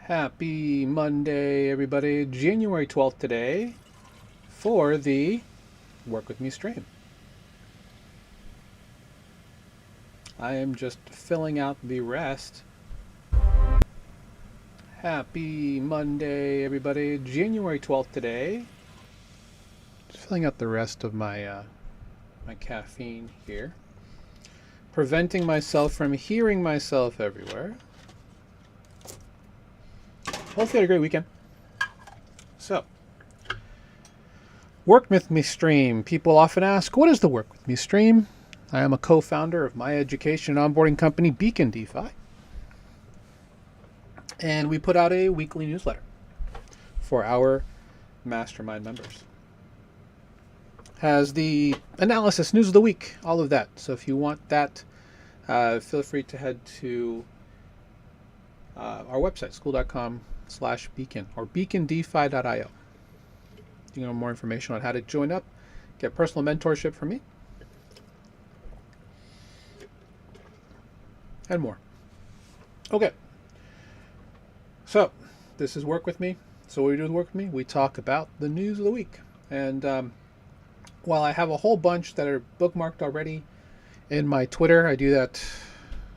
Happy Monday, everybody. January 12th today for the Work With Me stream. I am just filling out the rest. Happy Monday, everybody. January 12th today. Just filling out the rest of my my caffeine here. Preventing myself from hearing myself everywhere. Hopefully you had a great weekend. So, Work With Me stream. People often ask, what is the Work With Me stream? I am a co-founder of my education and onboarding company, Beacon DeFi. And we put out a weekly newsletter for our mastermind members. Has the analysis, news of the week, all of that. So if you want that, feel free to head to our website, school.com/beacon or beacondefi.io. You know more information on how to join up, get personal mentorship from me, and more. Okay. So, this is Work With Me. So what we do with Work With Me, we talk about the news of the week. And while I have a whole bunch that are bookmarked already in my Twitter, I do that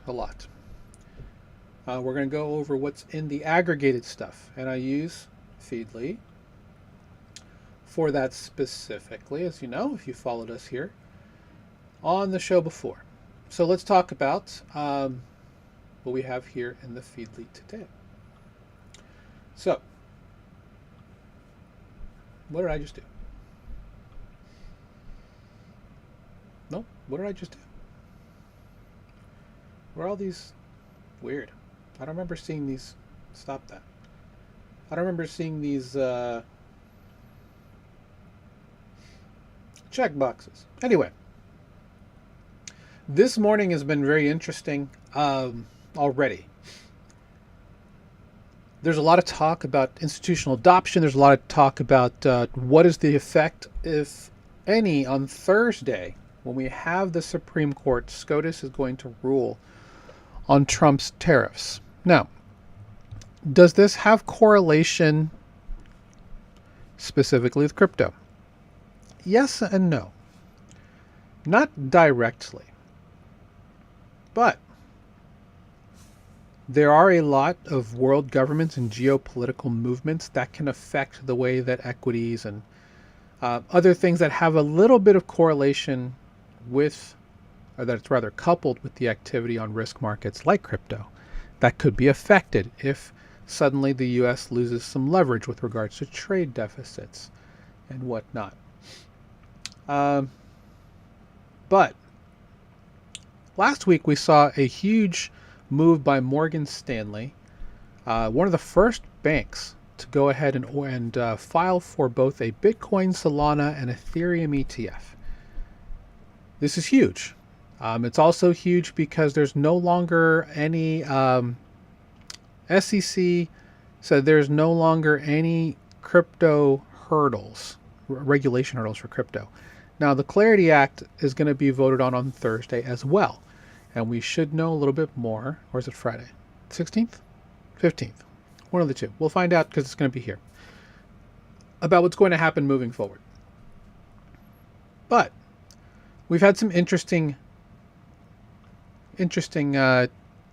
a lot. We're going to go over what's in the aggregated stuff. And I use Feedly for that specifically, as you know, if you followed us here on the show before. So let's talk about what we have here in the Feedly today. So, what did I just do? No, what did I just do? Were all these weird? I don't remember seeing these. Stop that. I don't remember seeing these check boxes. Anyway, this morning has been very interesting already. There's a lot of talk about institutional adoption. There's a lot of talk about what is the effect, if any, on Thursday when we have the Supreme Court. SCOTUS is going to rule on Trump's tariffs. Now, does this have correlation specifically with crypto? Yes and no. Not directly. But there are a lot of world governments and geopolitical movements that can affect the way that equities and other things that have a little bit of correlation with, or that it's rather coupled with the activity on risk markets like crypto, that could be affected if suddenly the U.S. loses some leverage with regards to trade deficits and whatnot. But last week we saw a huge move by Morgan Stanley, one of the first banks to go ahead and file for both a Bitcoin, Solana, and Ethereum ETF. This is huge. It's also huge because there's no longer any SEC said there's no longer any crypto hurdles, regulation hurdles for crypto. Now, the Clarity Act is going to be voted on Thursday as well. And we should know a little bit more. Or is it Friday? 16th? 15th. One of the two. We'll find out because it's going to be here. About what's going to happen moving forward. But we've had some interesting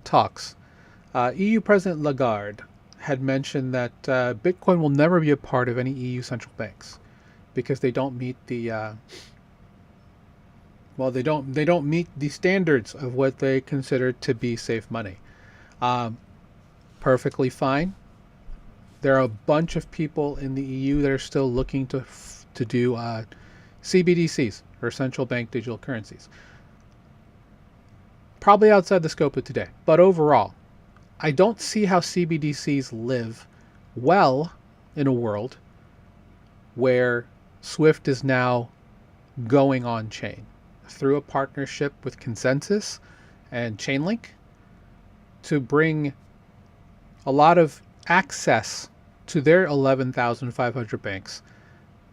talks. EU President Lagarde had mentioned that Bitcoin will never be a part of any EU central banks because they don't meet the they don't meet the standards of what they consider to be safe money. Perfectly fine. There are a bunch of people in the EU that are still looking to do CBDCs, or central bank digital currencies. Probably outside the scope of today. But overall, I don't see how CBDCs live well in a world where SWIFT is now going on chain through a partnership with Consensus and Chainlink to bring a lot of access to their 11,500 banks,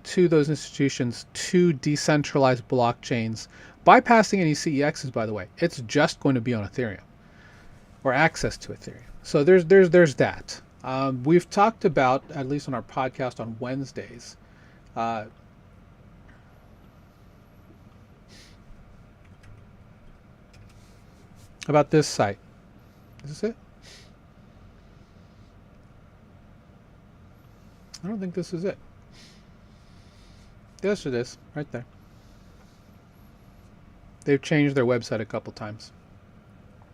to those institutions, to decentralized blockchains, bypassing any CEXs, by the way. It's just going to be on Ethereum, or access to Ethereum. So there's that. We've talked about, at least on our podcast on Wednesdays, uh, about this site. Is this it? I don't think this is it. Yes, it is. Right there. They've changed their website a couple times.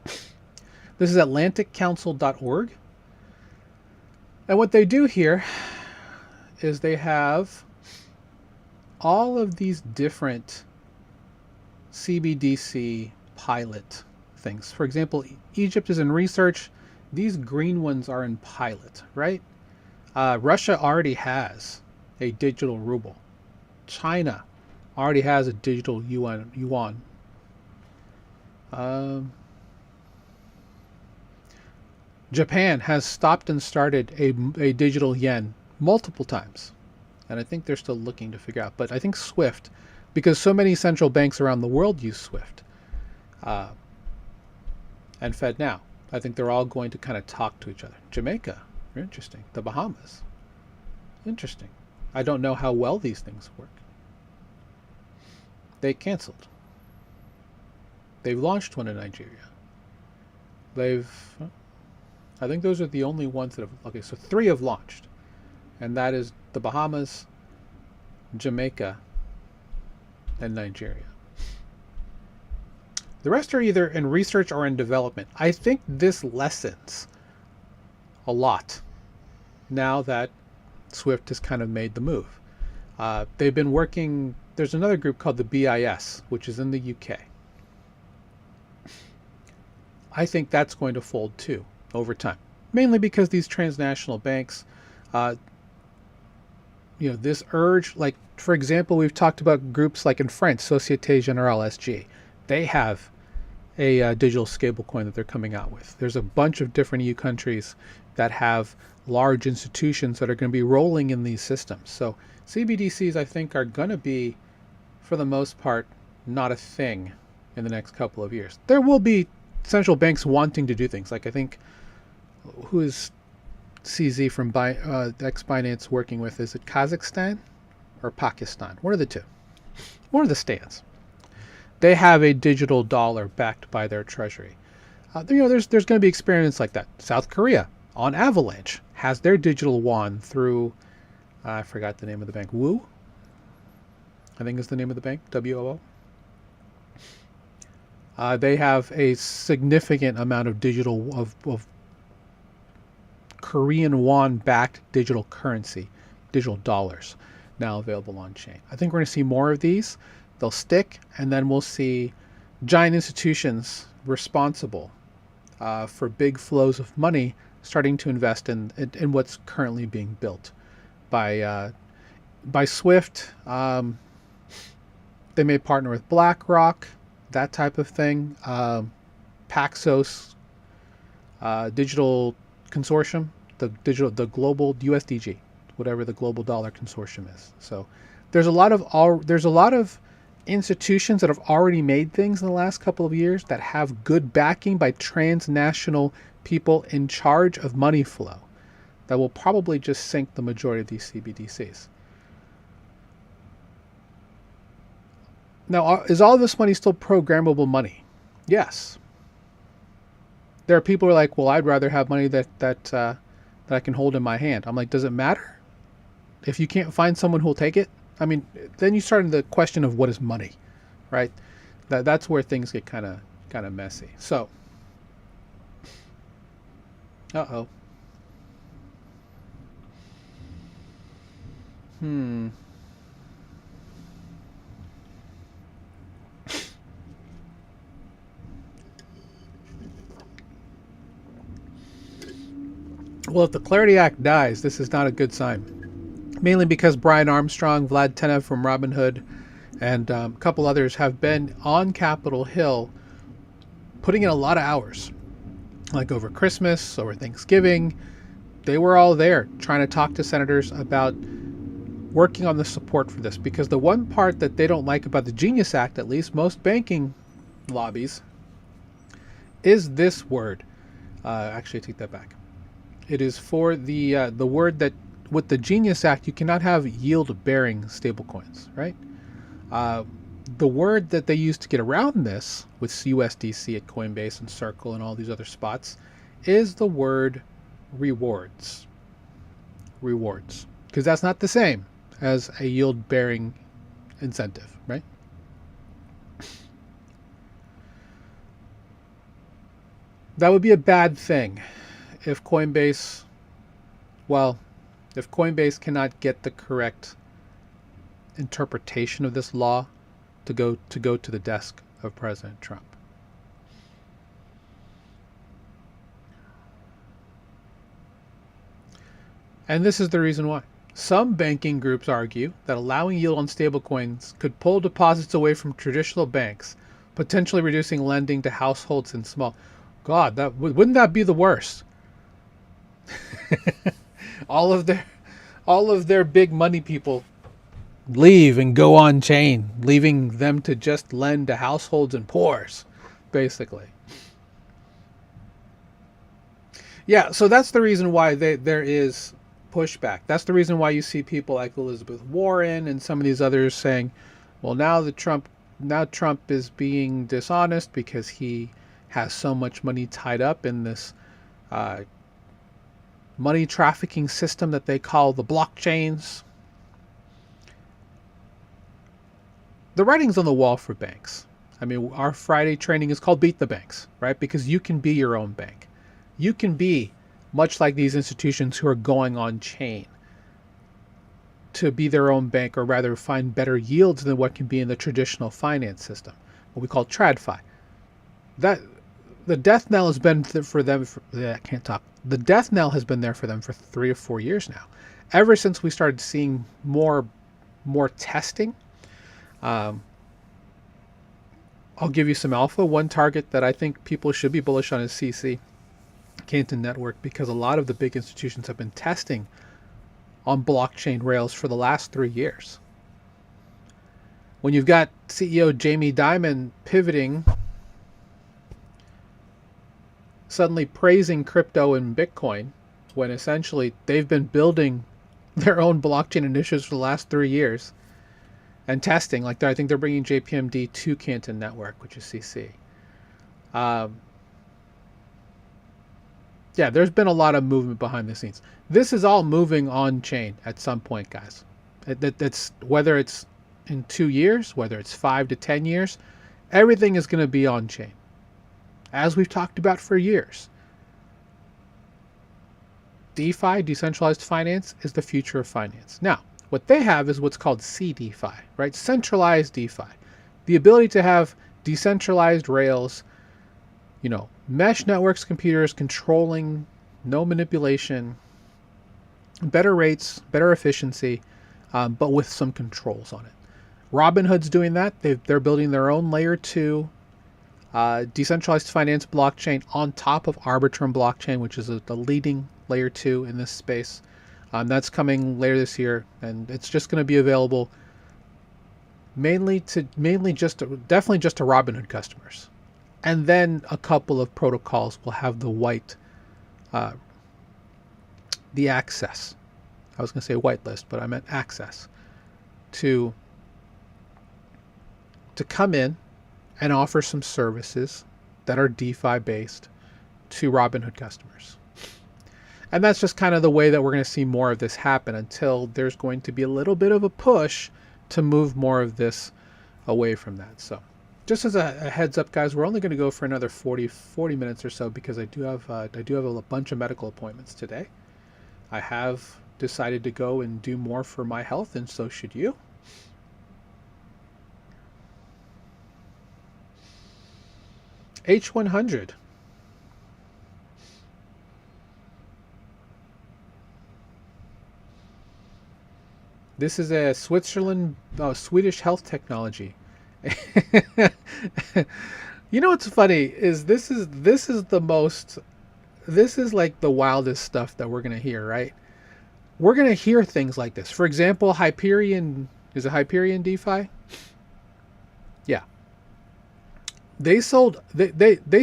This is atlanticcouncil.org. And what they do here is they have all of these different CBDC pilot things. For example, Egypt is in research. These green ones are in pilot, right? Russia already has a digital ruble. China already has a digital yuan. Japan has stopped and started a digital yen multiple times. And I think they're still looking to figure out. But I think SWIFT, because so many central banks around the world use SWIFT, and FedNow, I think they're all going to kind of talk to each other. Jamaica, interesting. The Bahamas, interesting. I don't know how well these things work. They canceled. They've launched one in Nigeria. I think those are the only ones that have, okay, so 3 have launched. And that is the Bahamas, Jamaica, and Nigeria. The rest are either in research or in development. I think this lessens a lot now that SWIFT has kind of made the move. They've been working, there's another group called the BIS, which is in the UK. I think that's going to fold too over time, mainly because these transnational banks, this urge, like, for example, we've talked about groups like in France, Société Générale SG. They have a digital stablecoin that they're coming out with. There's a bunch of different EU countries that have large institutions that are going to be rolling in these systems. So CBDCs, I think, are going to be, for the most part, not a thing in the next couple of years. There will be central banks wanting to do things. Like, I think, who is CZ from X-Binance working with? Is it Kazakhstan or Pakistan? One of the two. One of the stands. They have a digital dollar backed by their treasury. There's going to be experiments like that. South Korea, on Avalanche, has their digital yuan through, I forgot the name of the bank, Woo? I think is the name of the bank, WOO. They have a significant amount of of Korean won-backed digital currency, digital dollars, now available on chain. I think we're going to see more of these. They'll stick, and then we'll see giant institutions responsible for big flows of money starting to invest in what's currently being built by SWIFT. They may partner with BlackRock, that type of thing. Paxos, Digital Consortium, the global USDG, whatever the global dollar consortium is. So there's a lot of institutions that have already made things in the last couple of years that have good backing by transnational people in charge of money flow that will probably just sink the majority of these CBDCs. Now, is all this money still programmable money? Yes. There are people who are like, well, I'd rather have money that I can hold in my hand. I'm like, does it matter? If you can't find someone who will take it? I mean, then you start in the question of what is money, right? That's where things get kind of messy. So, uh-oh. Well, if the Clarity Act dies, this is not a good sign. Mainly because Brian Armstrong, Vlad Tenev from Robinhood, and a couple others have been on Capitol Hill putting in a lot of hours. Like over Christmas, over Thanksgiving. They were all there trying to talk to senators about working on the support for this. Because the one part that they don't like about the Genius Act, at least most banking lobbies, is this word. Actually, I take that back. It is for the word that with the Genius Act you cannot have yield-bearing stablecoins, right? Uh, the word that they use to get around this with USDC at Coinbase and Circle and all these other spots is the word rewards. Rewards. Because that's not the same as a yield-bearing incentive, right? That would be a bad thing if Coinbase, if Coinbase cannot get the correct interpretation of this law to go to the desk of President Trump. And this is the reason why. Some banking groups argue that allowing yield on stablecoins could pull deposits away from traditional banks, potentially reducing lending to households and small. God, wouldn't that be the worst? all of their big money people leave and go on chain, leaving them to just lend to households and poors, basically. Yeah, so that's the reason why there is pushback. That's the reason why you see people like Elizabeth Warren and some of these others saying, well, now Trump is being dishonest because he has so much money tied up in this money trafficking system that they call the blockchains. The writing's on the wall for banks. I mean, our Friday training is called Beat the Banks, right? Because you can be your own bank. You can be much like these institutions who are going on chain to be their own bank, or rather find better yields than what can be in the traditional finance system, what we call TradFi. That the death knell has been for them. I can't talk. The death knell has been there for them for 3 or 4 years now, ever since we started seeing more testing. I'll give you some alpha. One target that I think people should be bullish on is CC, Canton Network, because a lot of the big institutions have been testing on blockchain rails for the last 3 years. When you've got CEO Jamie Dimon pivoting, suddenly praising crypto and Bitcoin, when essentially they've been building their own blockchain initiatives for the last 3 years and testing, like I think they're bringing JPMD to Canton Network, which is CC. Yeah, there's been a lot of movement behind the scenes. This is all moving on chain at some point, guys. That's whether it's in 2 years, whether it's 5 to 10 years, everything is going to be on chain, as we've talked about for years. DeFi, decentralized finance, is the future of finance. Now, what they have is what's called CDeFi, right? Centralized DeFi. The ability to have decentralized rails, mesh networks, computers controlling, no manipulation, better rates, better efficiency, but with some controls on it. Robinhood's doing that. They're building their own layer 2 decentralized finance blockchain on top of Arbitrum blockchain, which is the leading layer 2 in this space. That's coming later this year, and it's just going to be available definitely just to Robinhood customers. And then a couple of protocols will have the access. I was going to say whitelist, but I meant access to come in and offer some services that are DeFi based to Robinhood customers. And that's just kind of the way that we're going to see more of this happen, until there's going to be a little bit of a push to move more of this away from that. So just as a heads up, guys, we're only going to go for another 40 minutes or so, because I do have a bunch of medical appointments today. I have decided to go and do more for my health, and so should you. H100. This is a Swedish health technology. You know what's funny is this is like the wildest stuff that we're gonna hear, right? We're gonna hear things like this. For example, Hyperion, is it Hyperion DeFi? Yeah. They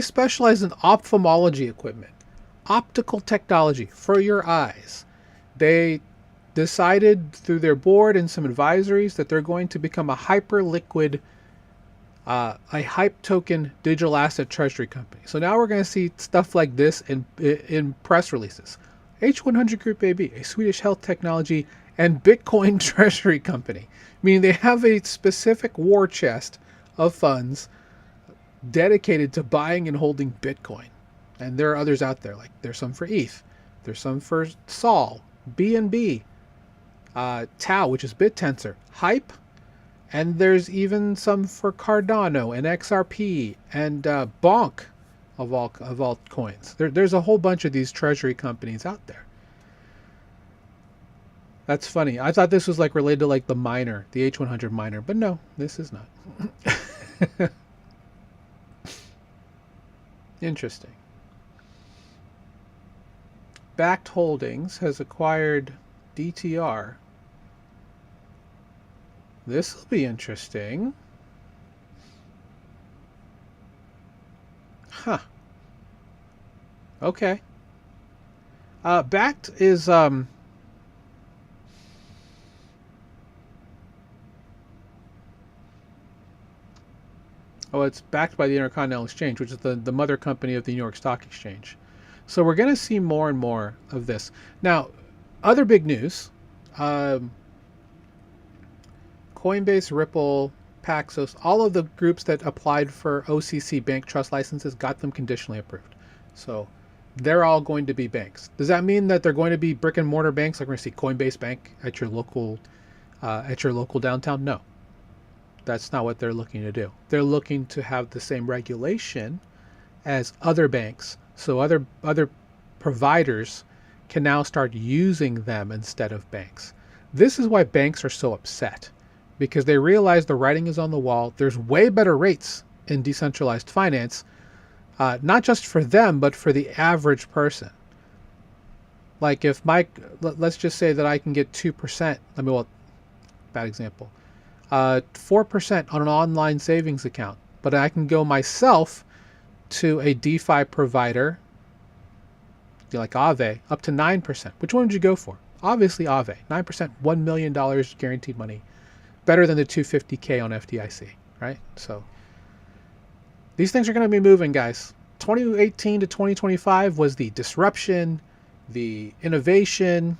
specialize in ophthalmology equipment. optical technology for your eyes. They decided through their board and some advisories that they're going to become a hyper-liquid, a hype token digital asset treasury company. So now we're going to see stuff like this in press releases. H100 Group AB, a Swedish health technology and Bitcoin treasury company, meaning they have a specific war chest of funds dedicated to buying and holding Bitcoin. And there are others out there, like there's some for ETH, there's some for Sol, BNB, Tau, which is BitTensor, Hype, and there's even some for Cardano and XRP and Bonk of altcoins. There's a whole bunch of these treasury companies out there. That's funny. I thought this was like related to like the miner, the H100 miner, but no, this is not. Interesting. Backed Holdings has acquired DTR. This will be interesting. Huh. Okay. Backed is oh, it's backed by the Intercontinental Exchange, which is the mother company of the New York Stock Exchange. So we're going to see more and more of this. Now, other big news. Coinbase, Ripple, Paxos, all of the groups that applied for OCC bank trust licenses got them conditionally approved. So they're all going to be banks. Does that mean that they're going to be brick and mortar banks? Like we're going to see Coinbase Bank at your local downtown? No, that's not what they're looking to do. They're looking to have the same regulation as other banks, so other providers can now start using them instead of banks. This is why banks are so upset, because they realize the writing is on the wall. There's way better rates in decentralized finance, not just for them, but for the average person. Like if let's just say that I can get 2%, bad example, 4% on an online savings account, but I can go myself to a DeFi provider, like Aave, up to 9%. Which one would you go for? Obviously Aave, 9%, $1 million guaranteed money. Better than the $250K on FDIC, right? So these things are going to be moving, guys. 2018 to 2025 was the disruption, the innovation,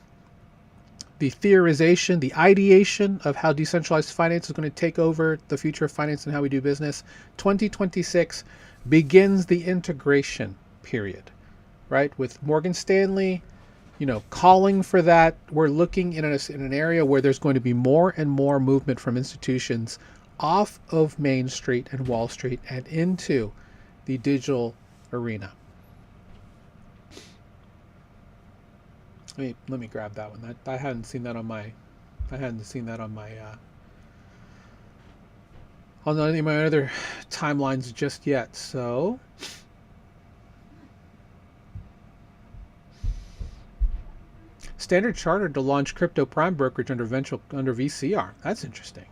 the theorization, the ideation of how decentralized finance is going to take over the future of finance and how we do business. 2026 begins the integration period, right? With Morgan Stanley, calling for that. We're looking in an area where there's going to be more and more movement from institutions off of Main Street and Wall Street and into the digital arena. Let me grab that one. I hadn't seen that on any of my other timelines just yet. So Standard Chartered to launch crypto prime brokerage under VCR. That's interesting.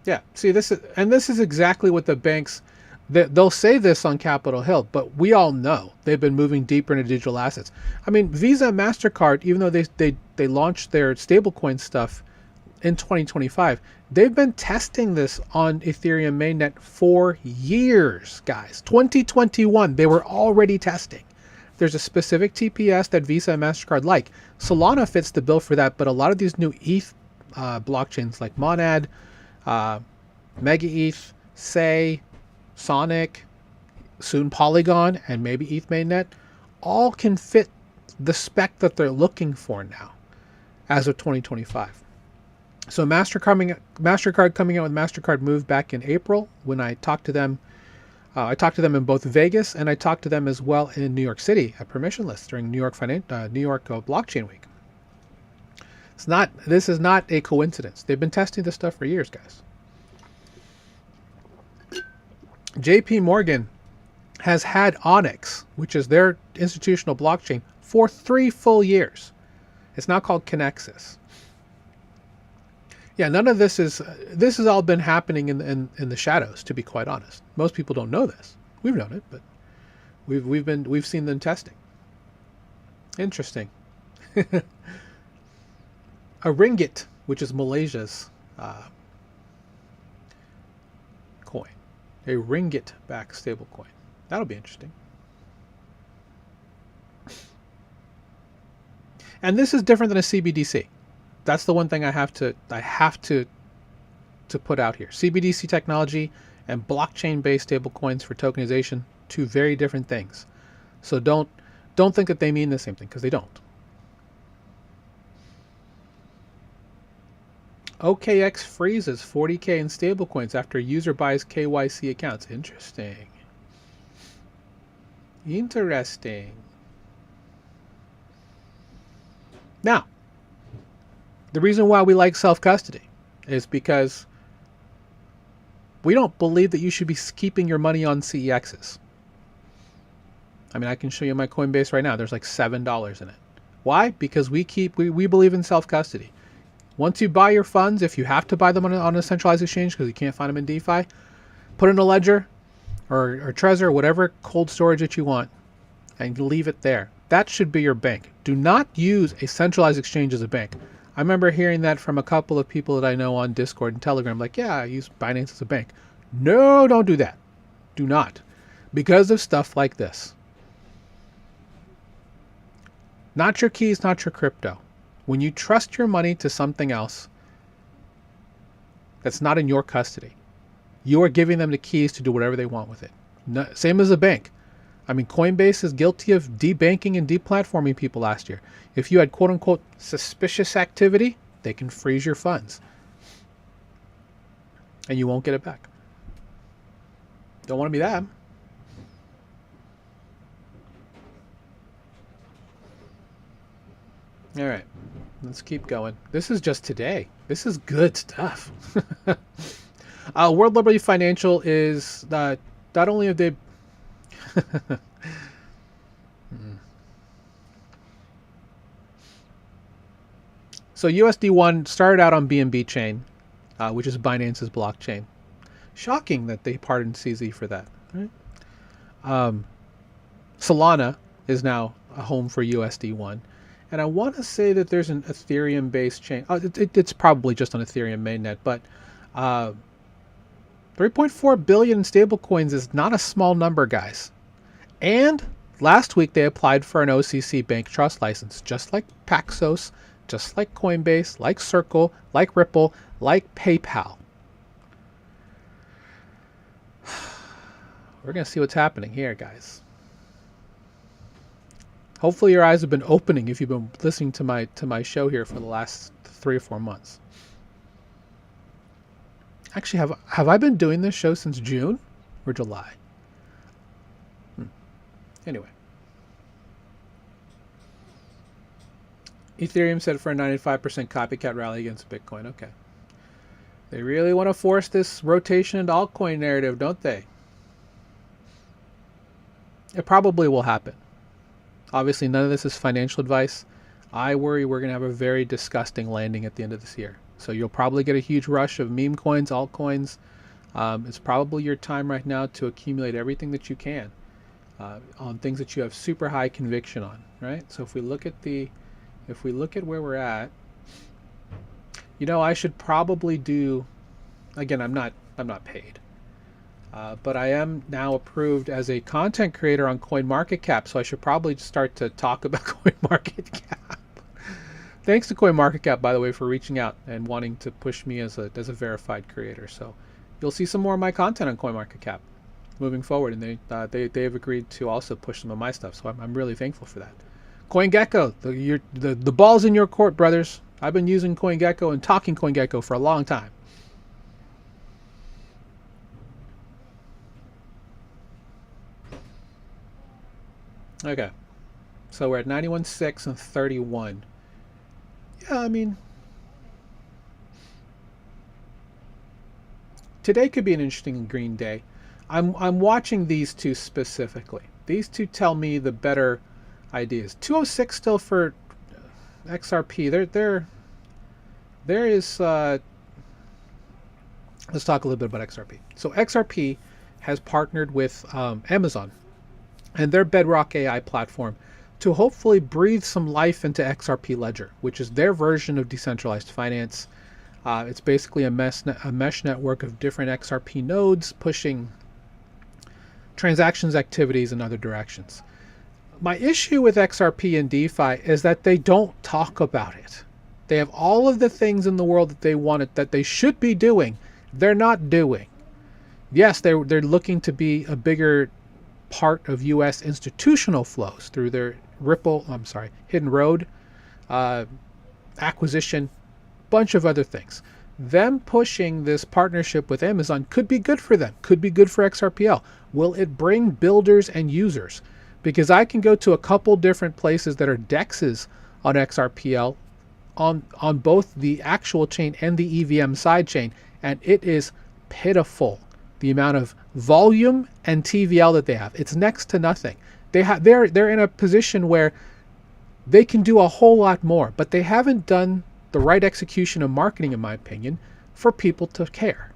Yeah, see, this is exactly what the banks, they'll say this on Capitol Hill, but we all know they've been moving deeper into digital assets. I mean, Visa and MasterCard, even though they launched their stablecoin stuff in 2025, they've been testing this on Ethereum mainnet for years, guys. 2021, they were already testing. There's a specific TPS that Visa and MasterCard like. Solana fits the bill for that, but a lot of these new ETH blockchains like Monad, Mega ETH, Say, Sonic, soon Polygon, and maybe ETH mainnet, all can fit the spec that they're looking for now as of 2025. So MasterCard coming out with MasterCard Move back in April when I talked to them. I talked to them in both Vegas and I talked to them as well in New York City at Permissionless during New York Blockchain Week. This is not a coincidence. They've been testing this stuff for years, guys. JP Morgan has had Onyx, which is their institutional blockchain, for 3 full years. It's now called Kinexys. Yeah, none of this has all been happening in the shadows, to be quite honest. Most people don't know this. We've known it, but We've seen them testing. Interesting. A ringgit, which is Malaysia's coin, a ringgit-backed stable coin. That'll be interesting. And this is different than a CBDC. That's the one thing I have to put out here. CBDC technology and blockchain-based stablecoins for tokenization, two very different things. So don't think that they mean the same thing, because they don't. OKX freezes 40K in stablecoins after user buys KYC accounts. Interesting. Interesting. Now, the reason why we like self-custody is because we don't believe that you should be keeping your money on CEXs. I mean, I can show you my Coinbase right now. There's like $7 in it. Why? Because we believe in self-custody. Once you buy your funds, if you have to buy them on a centralized exchange because you can't find them in DeFi, put in a ledger or Trezor, whatever cold storage that you want, and leave it there. That should be your bank. Do not use a centralized exchange as a bank. I remember hearing that from a couple of people that I know on Discord and Telegram, like, yeah, I use Binance as a bank. No, don't do that. Do not. Because of stuff like this. Not your keys, not your crypto. When you trust your money to something else that's not in your custody, you are giving them the keys to do whatever they want with it. No, same as a bank. I mean, Coinbase is guilty of debanking and deplatforming people last year. If you had quote-unquote suspicious activity, they can freeze your funds. And you won't get it back. Don't want to be that. All right, let's keep going. This is just today. This is good stuff. World Liberty Financial is not only have they So USD1 started out on BNB chain, which is Binance's blockchain. Shocking that they pardoned CZ for that. Right? Solana is now a home for USD1. And I want to say that there's an Ethereum-based chain. It's probably just on Ethereum mainnet, but 3.4 billion in stablecoins is not a small number, guys. And last week they applied for an OCC bank trust license, just like Paxos, just like Coinbase, like Circle, like Ripple, like PayPal. We're going to see what's happening here, guys. Hopefully your eyes have been opening if you've been listening to my show here for the last 3 or 4 months. Actually, have I been doing this show since June or July? Anyway. Ethereum set for a 95% copycat rally against Bitcoin. Okay. They really want to force this rotation into altcoin narrative, don't they? It probably will happen. Obviously, none of this is financial advice. I worry we're going to have a very disgusting landing at the end of this year. So you'll probably get a huge rush of meme coins, altcoins. It's probably your time right now to accumulate everything that you can on things that you have super high conviction on, right? So if we look at where we're at, I should probably do, again, I'm not paid. But I am now approved as a content creator on CoinMarketCap, so I should probably start to talk about CoinMarketCap. Thanks to CoinMarketCap, by the way, for reaching out and wanting to push me as a verified creator. So you'll see some more of my content on CoinMarketCap moving forward, and they have agreed to also push some of my stuff. So I'm really thankful for that. CoinGecko, the ball's in your court, brothers. I've been using CoinGecko and talking CoinGecko for a long time. Okay, so we're at 91.6 and 31. Yeah, I mean, today could be an interesting green day. I'm watching these two specifically. These two tell me the better ideas. 206 still for XRP. There is. Let's talk a little bit about XRP. So XRP has partnered with Amazon and their Bedrock AI platform to hopefully breathe some life into XRP Ledger, which is their version of decentralized finance. It's basically a mesh network of different XRP nodes pushing transactions activities in other directions. My issue with XRP and DeFi is that they don't talk about it. They have all of the things in the world that they wanted, that they should be doing, they're not doing. Yes, they're looking to be a bigger part of U.S. institutional flows through their Hidden Road acquisition, bunch of other things. Them pushing this partnership with Amazon could be good for them, could be good for XRPL. Will it bring builders and users? Because I can go to a couple different places that are DEXs on XRPL on both the actual chain and the EVM sidechain, and it is pitiful the amount of volume and TVL that they have. It's next to nothing. They're in a position where they can do a whole lot more, but they haven't done the right execution of marketing, in my opinion, for people to care.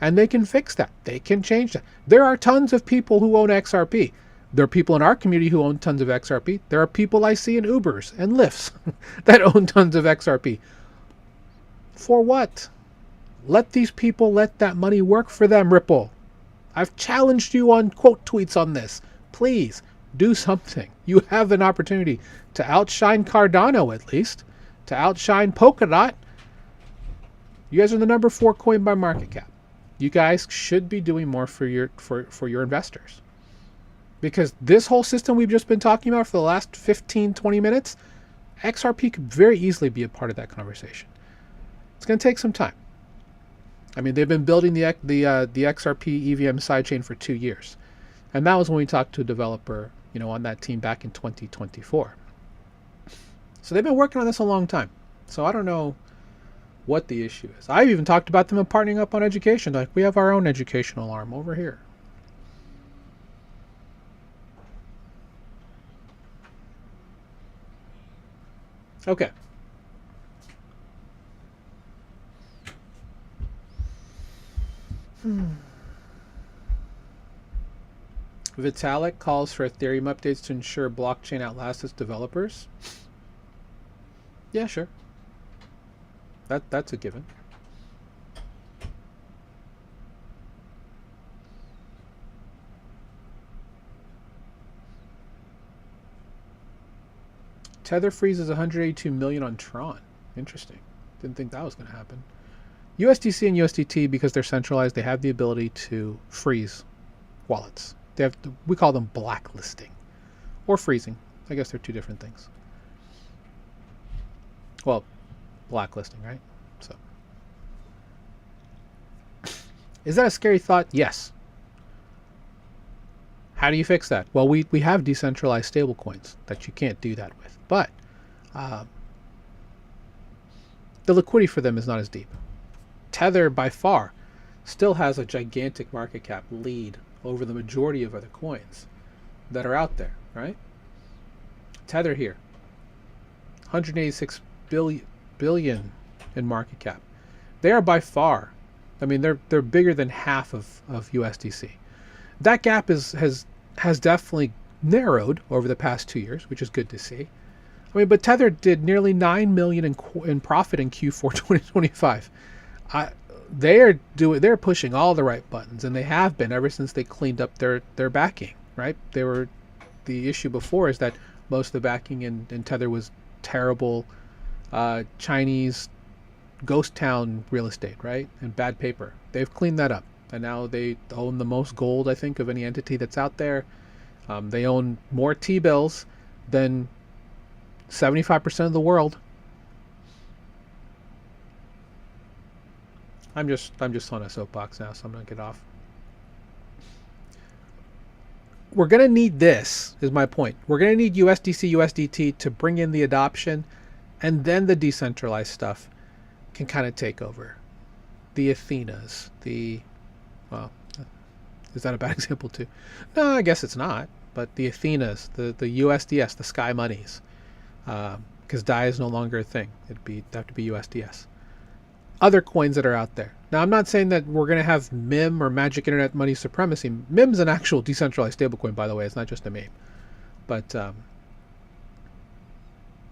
And they can fix that. They can change that. There are tons of people who own XRP. There are people in our community who own tons of XRP. There are people I see in Ubers and Lyfts that own tons of XRP. For what? Let these people let that money work for them, Ripple. I've challenged you on quote tweets on this. Please do something. You have an opportunity to outshine Cardano, at least, to outshine Polkadot. You guys are the number 4 coin by market cap. You guys should be doing more for your investors. Because this whole system we've just been talking about for the last 15, 20 minutes, XRP could very easily be a part of that conversation. It's going to take some time. I mean, they've been building the XRP EVM sidechain for 2 years. And that was when we talked to a developer, on that team back in 2024. So they've been working on this a long time. So I don't know what the issue is. I've even talked about them partnering up on education. Like, we have our own educational arm over here. Okay. Vitalik calls for Ethereum updates to ensure blockchain outlasts its developers. Yeah, sure. That's a given. Tether freezes 182 million on Tron. Interesting. Didn't think that was going to happen. USDC and USDT, because they're centralized, they have the ability to freeze wallets. We call them blacklisting or freezing. I guess they're two different things. Well, blacklisting, right? So, is that a scary thought? Yes. How do you fix that? Well, we have decentralized stablecoins that you can't do that with, but the liquidity for them is not as deep. Tether, by far, still has a gigantic market cap lead over the majority of other coins that are out there, right? Tether here, 186 billion in market cap. They are by far, I mean, they're bigger than half of USDC. That gap has definitely narrowed over the past 2 years, which is good to see. I mean, but Tether did nearly 9 million in profit in Q4 2025. They're pushing all the right buttons, and they have been ever since they cleaned up their backing, right? The issue before is that most of the backing in Tether was terrible Chinese ghost town real estate, right? And bad paper. They've cleaned that up, and now they own the most gold, I think, of any entity that's out there. They own more T-bills than 75% of the world. I'm just on a soapbox now, so I'm gonna get off. We're gonna need this, is my point. We're gonna need USDC, USDT to bring in the adoption, and then the decentralized stuff can kind of take over. The Athenas, well, is that a bad example too? No, I guess it's not. But the Athenas, the USDS, the Sky Monies, because DAI is no longer a thing. It'd have to be USDS. Other coins that are out there, Now, I'm not saying that we're going to have MIM or Magic Internet Money Supremacy. MIM's an actual decentralized stablecoin, by the way. It's not just a meme. But,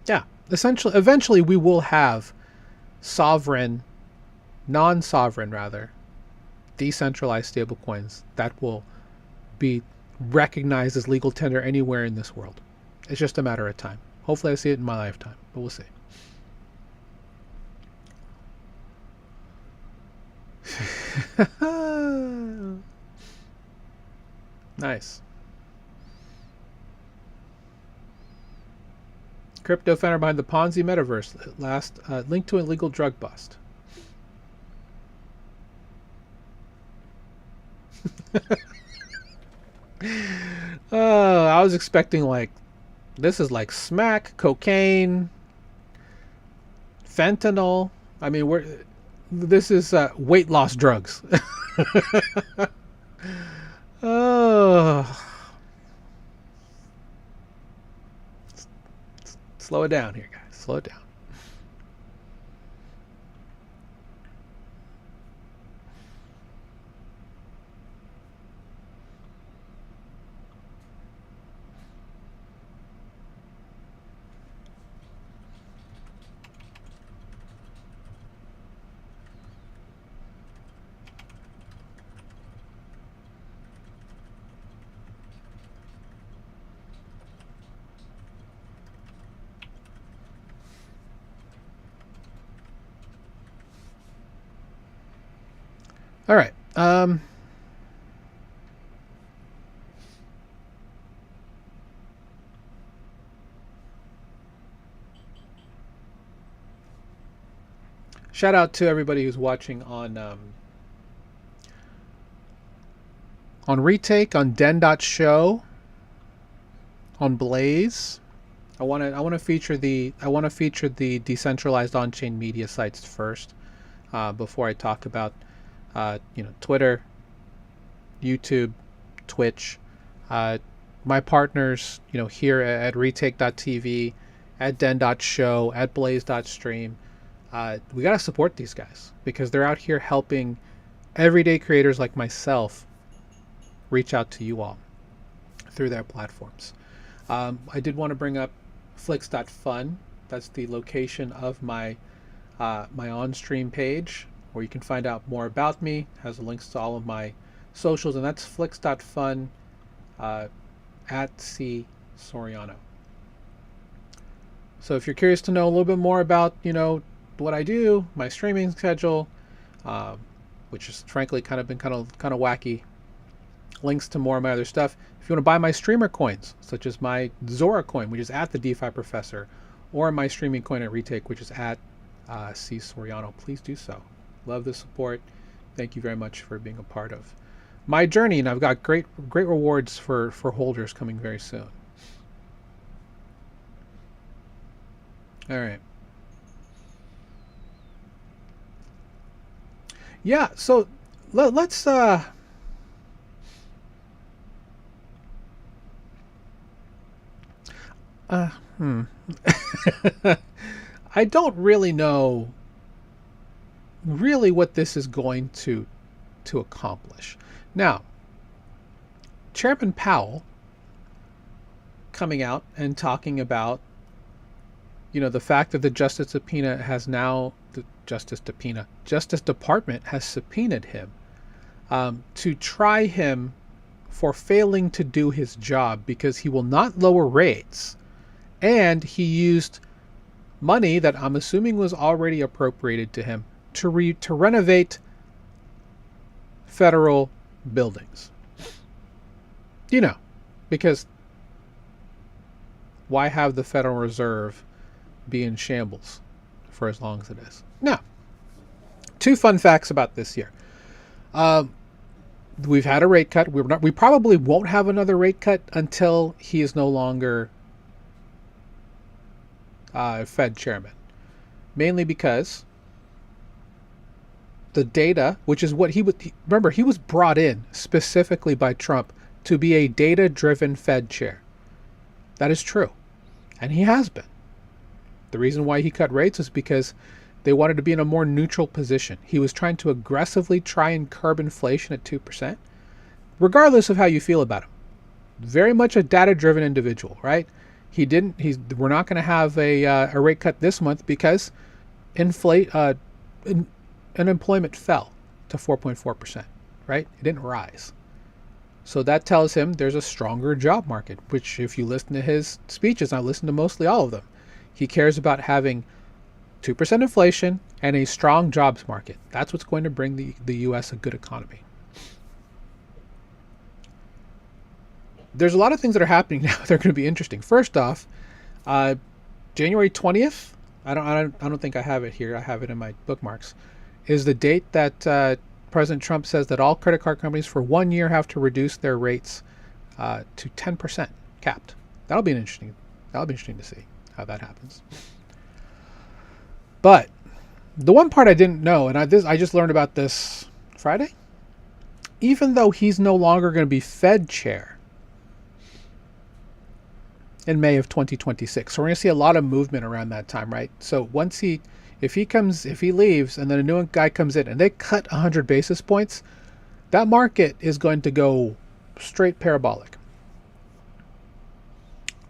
yeah, essentially, eventually we will have sovereign, non-sovereign rather, decentralized stablecoins that will be recognized as legal tender anywhere in this world. It's just a matter of time. Hopefully I see it in my lifetime, but we'll see. Nice. Crypto founder behind the Ponzi metaverse. Last linked to illegal drug bust. I was expecting like this is like smack, cocaine, fentanyl. I mean, this is weight loss drugs. Oh, slow it down here, guys. Slow it down. All right. Shout out to everybody who's watching on Retake, on Den.show, on Blaze. I want to feature the decentralized on-chain media sites first, before I talk about Twitter, YouTube, Twitch, my partners, here at retake.tv, at den.show, at blaze.stream. We got to support these guys because they're out here helping everyday creators like myself reach out to you all through their platforms. I did want to bring up flix.fun. That's the location of my on-stream page, where you can find out more about me. It has links to all of my socials, and that's flix.fun at C Soriano. So if you're curious to know a little bit more about, what I do, my streaming schedule, which has frankly kind of wacky, links to more of my other stuff. If you want to buy my streamer coins, such as my Zora coin, which is at the DeFi Professor, or my streaming coin at Retake, which is at C Soriano, please do so. Love the support. Thank you very much for being a part of my journey, and I've got great rewards for holders coming very soon. All right. Yeah, so let's I don't really know what this is going to accomplish. Now, Chairman Powell coming out and talking about, the fact that the Justice Department has subpoenaed him to try him for failing to do his job because he will not lower rates, and he used money that I'm assuming was already appropriated to him to renovate federal buildings. Because why have the Federal Reserve be in shambles for as long as it is? Now, 2 fun facts about this year. We've had a rate cut. We probably won't have another rate cut until he is no longer Fed chairman. Mainly because the data, which is what he was brought in specifically by Trump to be a data-driven Fed chair. That is true. And he has been. The reason why he cut rates is because They wanted to be in a more neutral position. He was trying to aggressively try and curb inflation at 2%, regardless of how you feel about him. Very much a data-driven individual, right? We're not going to have a rate cut this month because unemployment fell to 4.4%, right? It didn't rise. So that tells him there's a stronger job market, which if you listen to his speeches, I listen to mostly all of them, he cares about having 2% inflation and a strong jobs market. That's what's going to bring the U.S. a good economy. There's a lot of things that are happening now that are going to be interesting. First off, January 20th, I don't think I have it here. I have it in my bookmarks, is the date that President Trump says that all credit card companies for 1 year have to reduce their rates to 10% capped. That'll be interesting to see how that happens. But the one part I didn't know, and I just learned about this Friday, even though he's no longer going to be Fed chair in May of 2026, so we're going to see a lot of movement around that time, right? So if he leaves and then a new guy comes in and they cut 100 basis points, that market is going to go straight parabolic.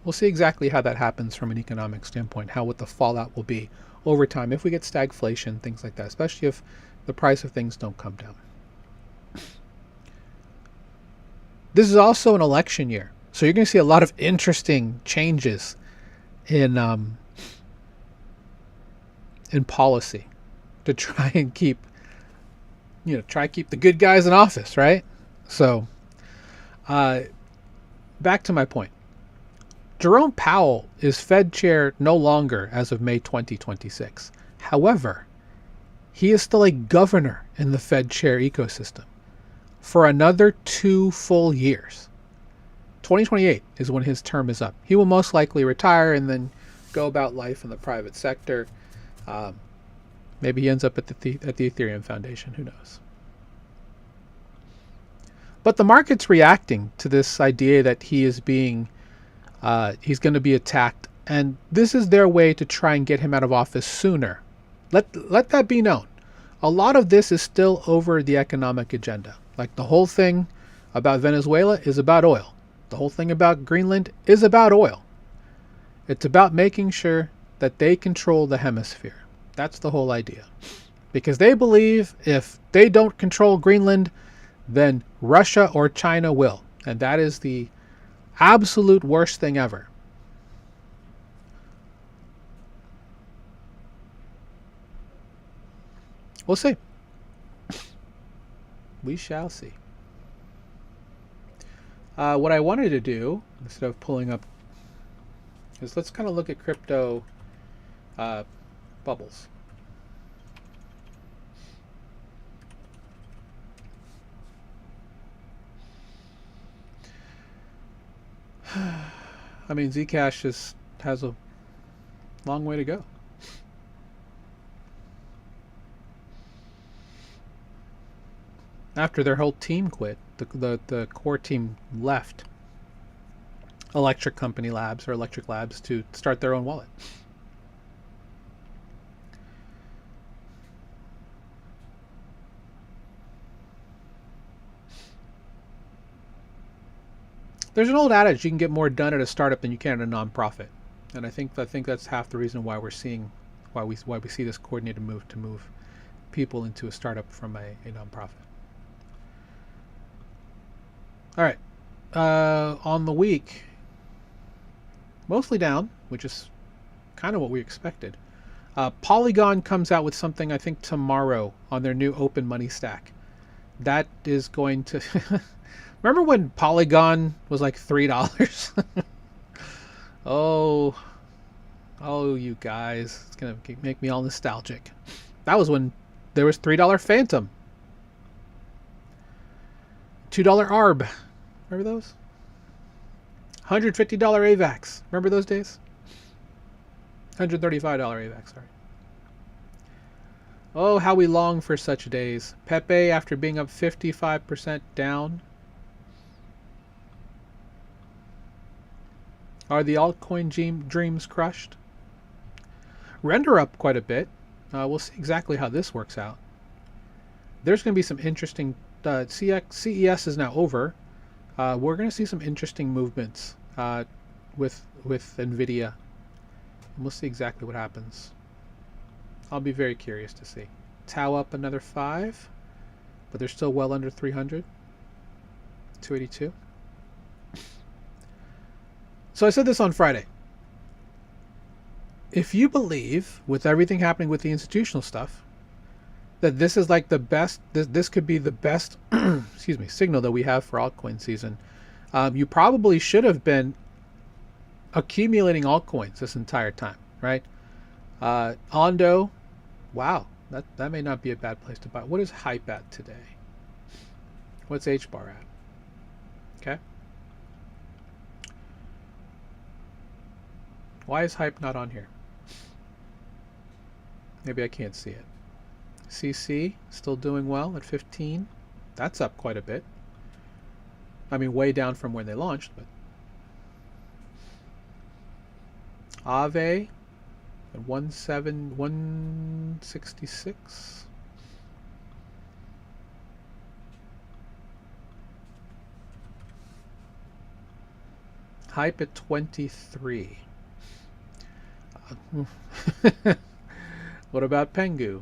We'll see exactly how that happens from an economic standpoint, what the fallout will be over time if we get stagflation, things like that, especially if the price of things don't come down. This is also an election year, so you're going to see a lot of interesting changes in policy to try and keep the good guys in office, right? So back to my point. Jerome Powell is Fed chair no longer as of May 2026. However, he is still a governor in the Fed chair ecosystem for another 2 full years. 2028 is when his term is up. He will most likely retire and then go about life in the private sector. Maybe he ends up at the Ethereum Foundation. Who knows? But the market's reacting to this idea that he's going to be attacked, and this is their way to try and get him out of office sooner. Let that be known. A lot of this is still over the economic agenda. Like the whole thing about Venezuela is about oil. The whole thing about Greenland is about oil. It's about making sure that they control the hemisphere. That's the whole idea. Because they believe if they don't control Greenland, then Russia or China will. And that is the absolute worst thing ever. We'll see. We shall see. What I wanted to do, instead of pulling up, is let's kind of look at crypto bubbles. I mean, Zcash has a long way to go. After their whole team quit, the core team left Electric Labs to start their own wallet. There's an old adage: you can get more done at a startup than you can at a nonprofit, and I think that's half the reason why we see this coordinated move to move people into a startup from a nonprofit. All right, on the week, mostly down, which is kind of what we expected. Polygon comes out with something I think tomorrow on their new open money stack. That is going to. Remember when Polygon was like $3? Oh, you guys. It's going to make me all nostalgic. That was when there was $3 Phantom. $2 ARB. Remember those? $150 AVAX. Remember those days? $135 AVAX, sorry. Oh, how we long for such days. Pepe, after being up 55% down. Are the altcoin dreams crushed? Render up quite a bit. We'll see exactly how this works out. There's going to be some interesting. CES is now over. We're going to see some interesting movements with NVIDIA. And we'll see exactly what happens. I'll be very curious to see. Tau up another 5, but they're still well under 300. 282. So I said this on Friday. If you believe, with everything happening with the institutional stuff, that this is like the best, this could be the best, excuse me, signal that we have for altcoin season, you probably should have been accumulating altcoins this entire time, right? Ondo, wow, that may not be a bad place to buy. What is Hype at today? What's HBAR at? Okay. Why is Hype not on here? Maybe I can't see it. CC still doing well at 15. That's up quite a bit. I mean, way down from when they launched, but Aave at 166. Hype at 23. What about Pengu?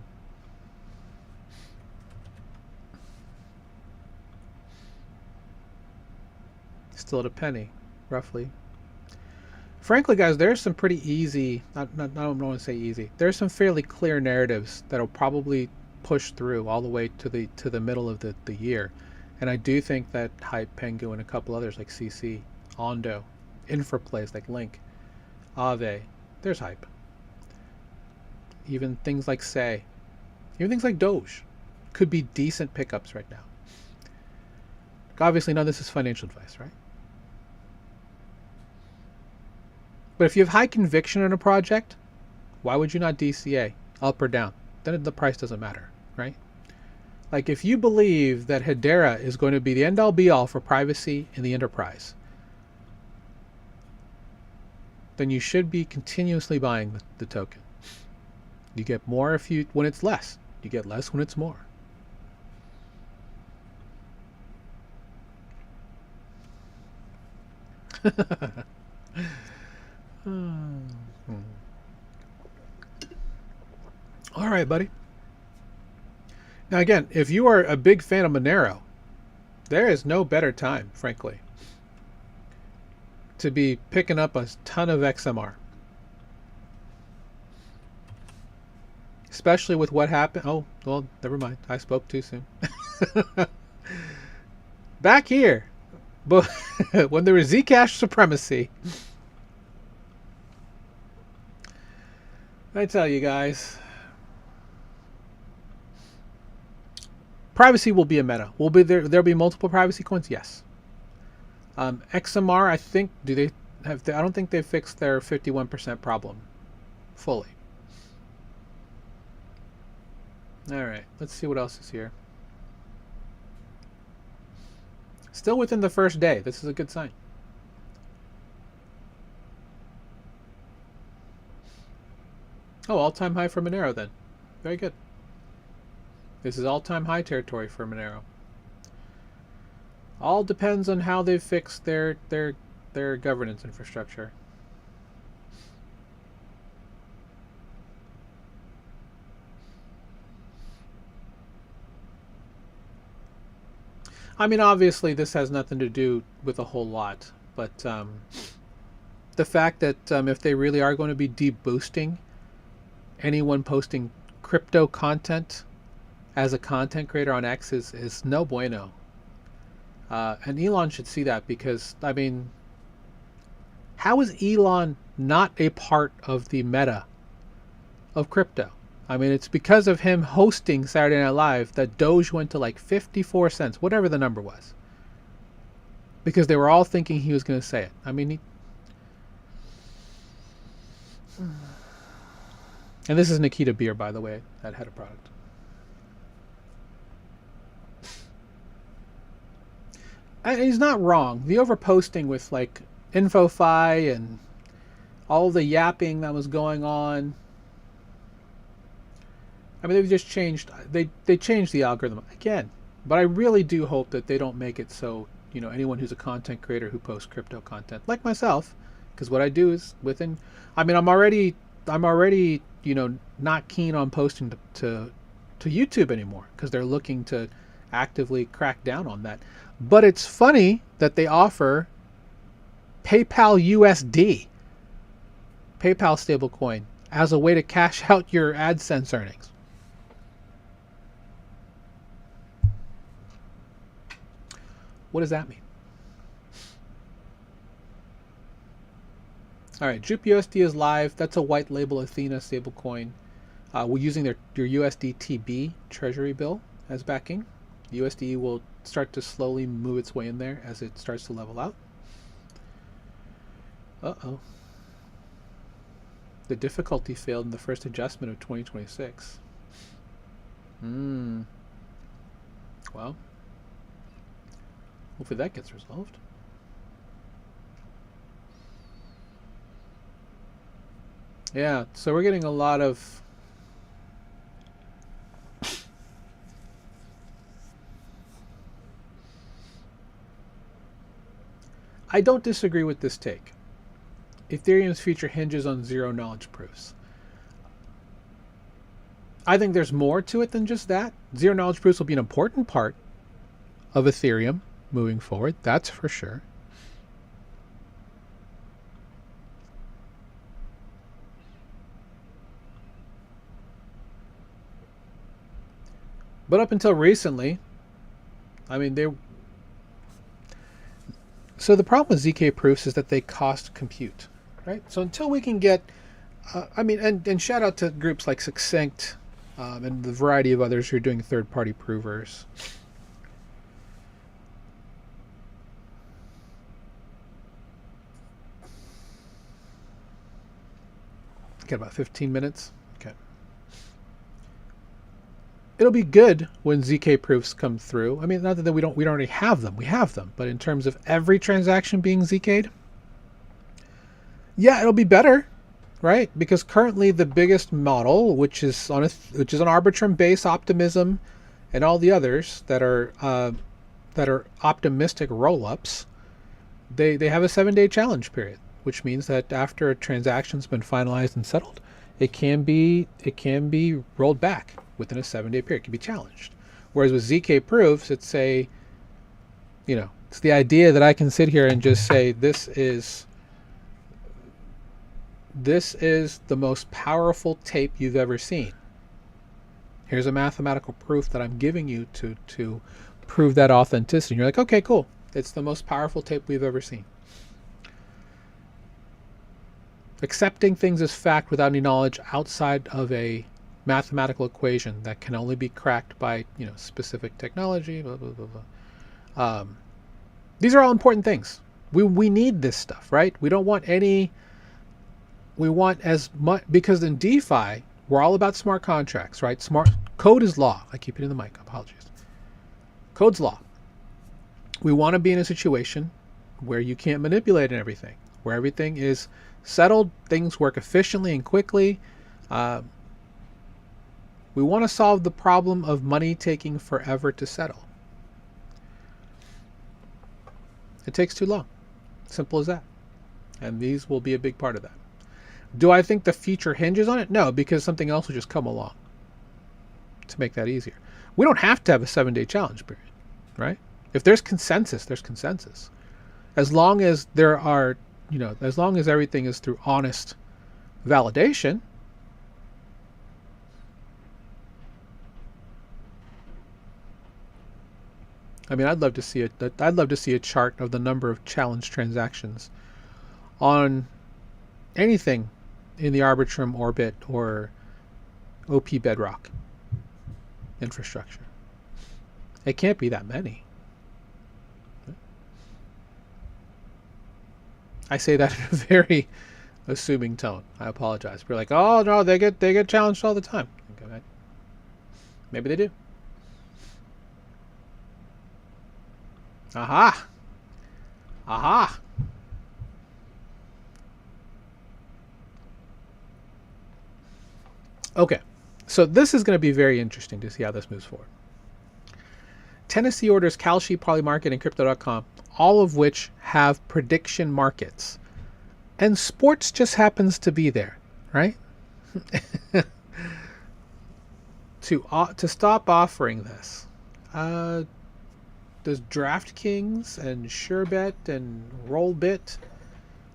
Still at a penny, roughly. Frankly, guys, there's some pretty easy, I don't want to say easy, there's some fairly clear narratives that'll probably push through all the way to the middle of the year. And I do think that Hype, Pengu, and a couple others like CC, Ondo, infra plays like Link, Aave, there's Hype. Even things like Say, even things like Doge could be decent pickups right now. Obviously, none of this is financial advice, right? But if you have high conviction in a project, why would you not DCA up or down? Then the price doesn't matter, right? Like if you believe that Hedera is going to be the end-all be-all for privacy in the enterprise, then you should be continuously buying the token. You get more when it's less. You get less when it's more. All right, buddy. Now again, if you are a big fan of Monero, there is no better time, frankly, to be picking up a ton of XMR. Especially with what happened. Oh, well, never mind. I spoke too soon. Back here, but when there was Zcash supremacy, I tell you guys, privacy will be a meta. Will be there. There'll be multiple privacy coins. Yes. XMR, I think. Do they have? I don't think they fixed their 51% problem fully. All right. Let's see what else is here. Still within the first day. This is a good sign. Oh, all-time high for Monero then. Very good. This is all-time high territory for Monero. All depends on how they've fixed their governance infrastructure. I mean, obviously, this has nothing to do with a whole lot, but the fact that if they really are going to be deboosting anyone posting crypto content as a content creator on X is no bueno. And Elon should see that because, I mean, how is Elon not a part of the meta of crypto? I mean, it's because of him hosting Saturday Night Live that Doge went to like 54 cents, whatever the number was. Because they were all thinking he was going to say it. I mean, and this is Nikita Beer, by the way, that had a product. And he's not wrong. The overposting with like InfoFi and all the yapping that was going on. I mean, they've just changed. They changed the algorithm again, but I really do hope that they don't make it so anyone who's a content creator who posts crypto content, like myself, because what I do is within. I mean, I'm already not keen on posting to YouTube anymore because they're looking to actively crack down on that. But it's funny that they offer PayPal USD, PayPal stablecoin, as a way to cash out your AdSense earnings. What does that mean? All right, Jupe USD is live. That's a white label Athena stablecoin. We're using your USDTB treasury bill as backing. USD will start to slowly move its way in there as it starts to level out. Uh-oh. The difficulty failed in the first adjustment of 2026. Well, hopefully that gets resolved. Yeah, so we're getting a lot of I don't disagree with this take. Ethereum's future hinges on zero knowledge proofs. I think there's more to it than just that. Zero knowledge proofs will be an important part of Ethereum moving forward, that's for sure. But up until recently, I mean, so the problem with ZK proofs is that they cost compute, right? So until we can get, and shout out to groups like Succinct and the variety of others who are doing third-party provers. Got about 15 minutes. Okay. It'll be good when ZK proofs come through. I mean, not that we don't already have them. We have them, but in terms of every transaction being ZK'd, yeah, it'll be better, right? Because currently the biggest model, which is on Arbitrum-based optimism, and all the others that are optimistic rollups, they have a 7-day challenge period, which means that after a transaction's been finalized and settled, it can be rolled back within a 7-day period. It can be challenged. Whereas with ZK proofs, it's it's the idea that I can sit here and just say this is the most powerful tape you've ever seen. Here's a mathematical proof that I'm giving you to prove that authenticity. And you're like, okay, cool. It's the most powerful tape we've ever seen. Accepting things as fact without any knowledge outside of a mathematical equation that can only be cracked by specific technology, blah blah blah blah. These are all important things. We need this stuff, right? We don't want any. We want as much, because in DeFi we're all about smart contracts, right? Smart code is law. I keep hitting the mic. Apologies. Code's law. We want to be in a situation where you can't manipulate everything, where everything is settled, things work efficiently and quickly. We want to solve the problem of money taking forever to settle. It takes too long. Simple as that. And these will be a big part of that. Do I think the future hinges on it? No, because something else will just come along to make that easier. We don't have to have a 7-day challenge period, right? If there's consensus, there's consensus. As long as there are, as long as everything is through honest validation, I mean, I'd love to see it. I'd love to see a chart of the number of challenge transactions on anything in the Arbitrum orbit or OP Bedrock infrastructure. It can't be that many. I say that in a very assuming tone. I apologize. We're like, oh no, they get challenged all the time. Okay. Maybe they do. Aha! Aha! Okay. So this is going to be very interesting to see how this moves forward. Tennessee orders Kalshi, Polymarket, and Crypto.com, all of which have prediction markets. And sports just happens to be there, right? To stop offering this, does DraftKings and SureBet and Rollbit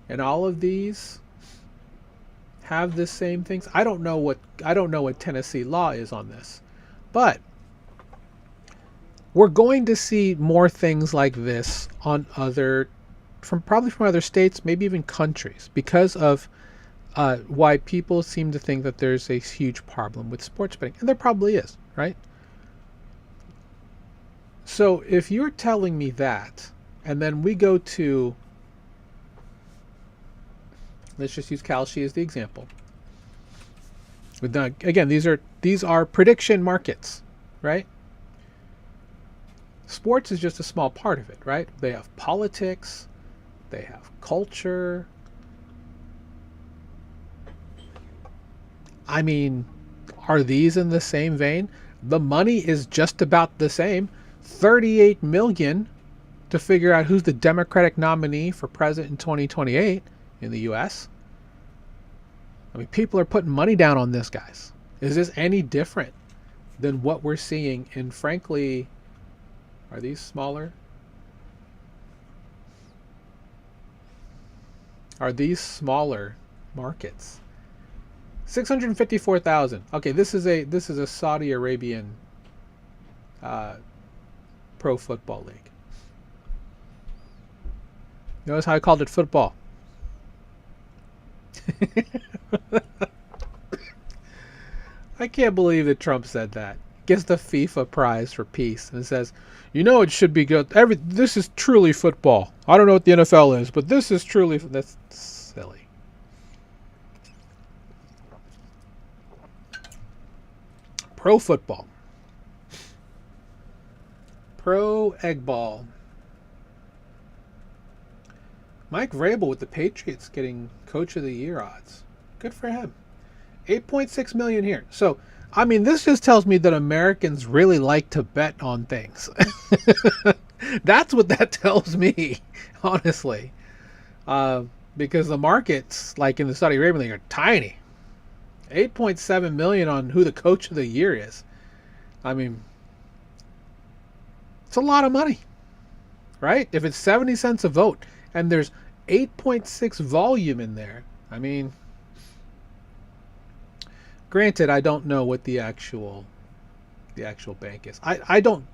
and all of these have the same things? I don't know what Tennessee law is on this, but we're going to see more things like this on probably from other states, maybe even countries, because of why people seem to think that there's a huge problem with sports betting, and there probably is, right? So if you're telling me that, and then we go to, let's just use Kalshi as the example. Again, these are prediction markets, right? Sports is just a small part of it, right? They have politics, they have culture. I mean, are these in the same vein? The money is just about the same. $38 million to figure out who's the Democratic nominee for president in 2028 in the U.S. I mean, people are putting money down on this, guys. Is this any different than what we're seeing in, frankly, are these smaller? Are these smaller markets? 654,000. Okay, this is a Saudi Arabian pro football league. Notice how I called it football. I can't believe that Trump said that. Gets the FIFA prize for peace and says, it should be good. This is truly football. I don't know what the NFL is, but this is truly. That's silly. Pro football. Pro egg ball. Mike Vrabel with the Patriots getting Coach of the Year odds. Good for him. 8.6 million here. So, I mean, this just tells me that Americans really like to bet on things. That's what that tells me, honestly. Because the markets, like in the Saudi Arabian League, are tiny. 8.7 million on who the Coach of the Year is. I mean, it's a lot of money, right? If it's 70 cents a vote and there's 8.6 volume in there, I mean, granted, I don't know what the actual bank is. I don't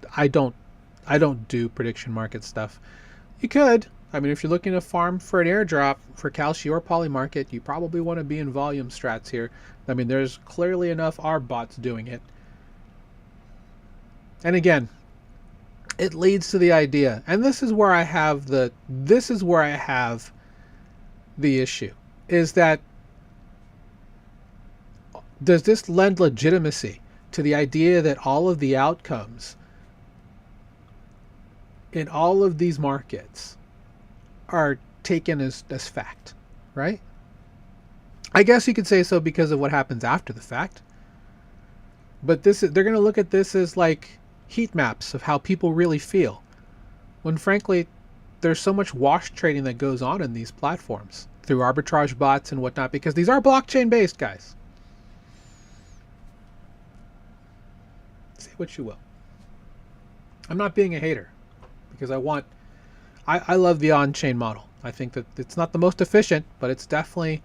do prediction market stuff. You could. I mean, if you're looking to farm for an airdrop for Kalshi or Polymarket, you probably want to be in volume strats here. I mean, there's clearly enough bots doing it. And again, it leads to the idea, and this is where I have the issue, is that does this lend legitimacy to the idea that all of the outcomes in all of these markets are taken as fact, right? I guess you could say so because of what happens after the fact. But they're going to look at this as like heat maps of how people really feel. When frankly, there's so much wash trading that goes on in these platforms through arbitrage bots and whatnot, because these are blockchain based, guys. Say what you will. I'm not being a hater because I love the on-chain model. I think that it's not the most efficient, but it's definitely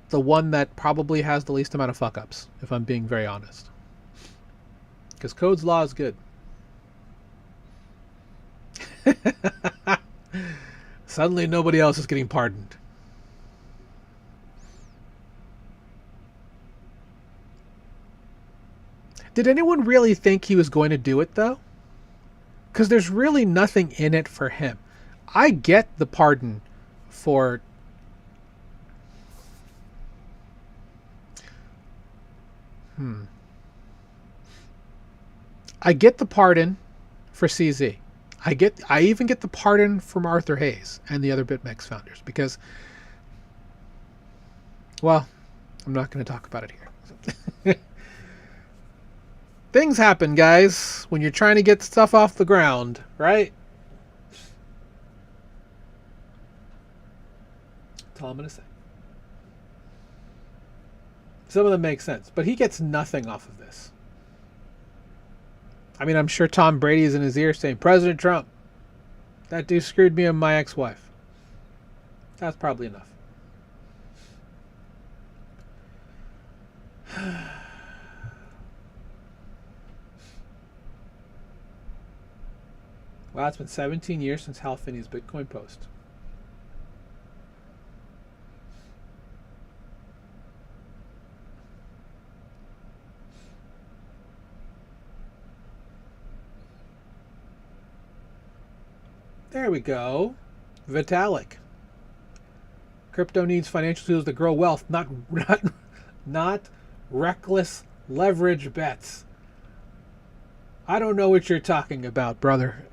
the one that probably has the least amount of fuck-ups, if I'm being very honest. Because Code's law is good. Suddenly nobody else is getting pardoned. Did anyone really think he was going to do it, though? Because there's really nothing in it for him. I get the pardon for... I get the pardon for CZ. I even get the pardon from Arthur Hayes and the other BitMEX founders because, well, I'm not going to talk about it here. Things happen, guys, when you're trying to get stuff off the ground, right? That's all I'm going to say. Some of them make sense, but he gets nothing off of this. I mean, I'm sure Tom Brady is in his ear saying, President Trump, that dude screwed me and my ex-wife. That's probably enough. Wow, it's been 17 years since Hal Finney's Bitcoin post. There we go. Vitalik. Crypto needs financial tools to grow wealth, not reckless leverage bets. I don't know what you're talking about, brother.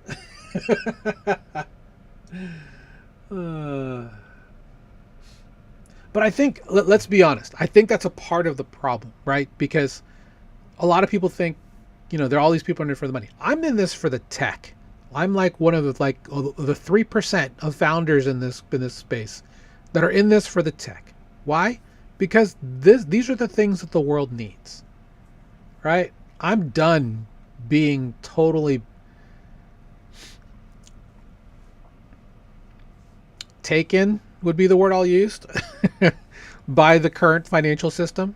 But I think, let's be honest, I think that's a part of the problem, right? Because a lot of people think, there are all these people in it for the money. I'm in this for the tech. I'm like one of the 3% of founders in this space that are in this for the tech. Why? Because these are the things that the world needs, right? I'm done being totally taken, would be the word I'll use, by the current financial system.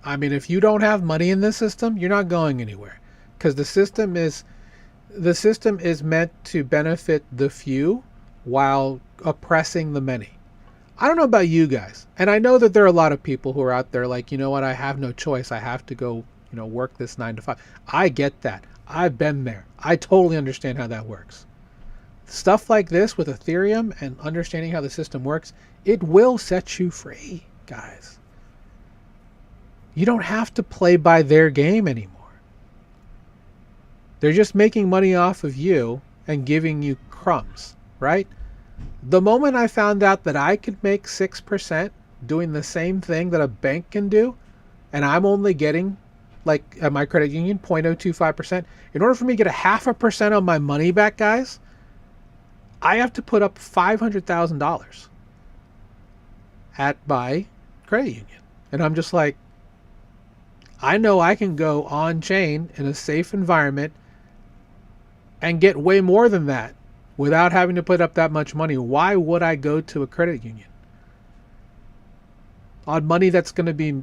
I mean, if you don't have money in this system, you're not going anywhere, because the system is meant to benefit the few while oppressing the many. I don't know about you guys, and I know that there are a lot of people who are out there like, you know what, I have no choice. I have to go, work this 9 to 5. I get that. I've been there. I totally understand how that works. Stuff like this with Ethereum and understanding how the system works, it will set you free, guys. You don't have to play by their game anymore. They're just making money off of you and giving you crumbs, right? The moment I found out that I could make 6% doing the same thing that a bank can do, and I'm only getting, like at my credit union, 0.025%, in order for me to get 0.5% of my money back, guys, I have to put up $500,000 at my credit union. And I'm just like, I know I can go on chain in a safe environment and get way more than that without having to put up that much money. Why would I go to a credit union on money that's going to be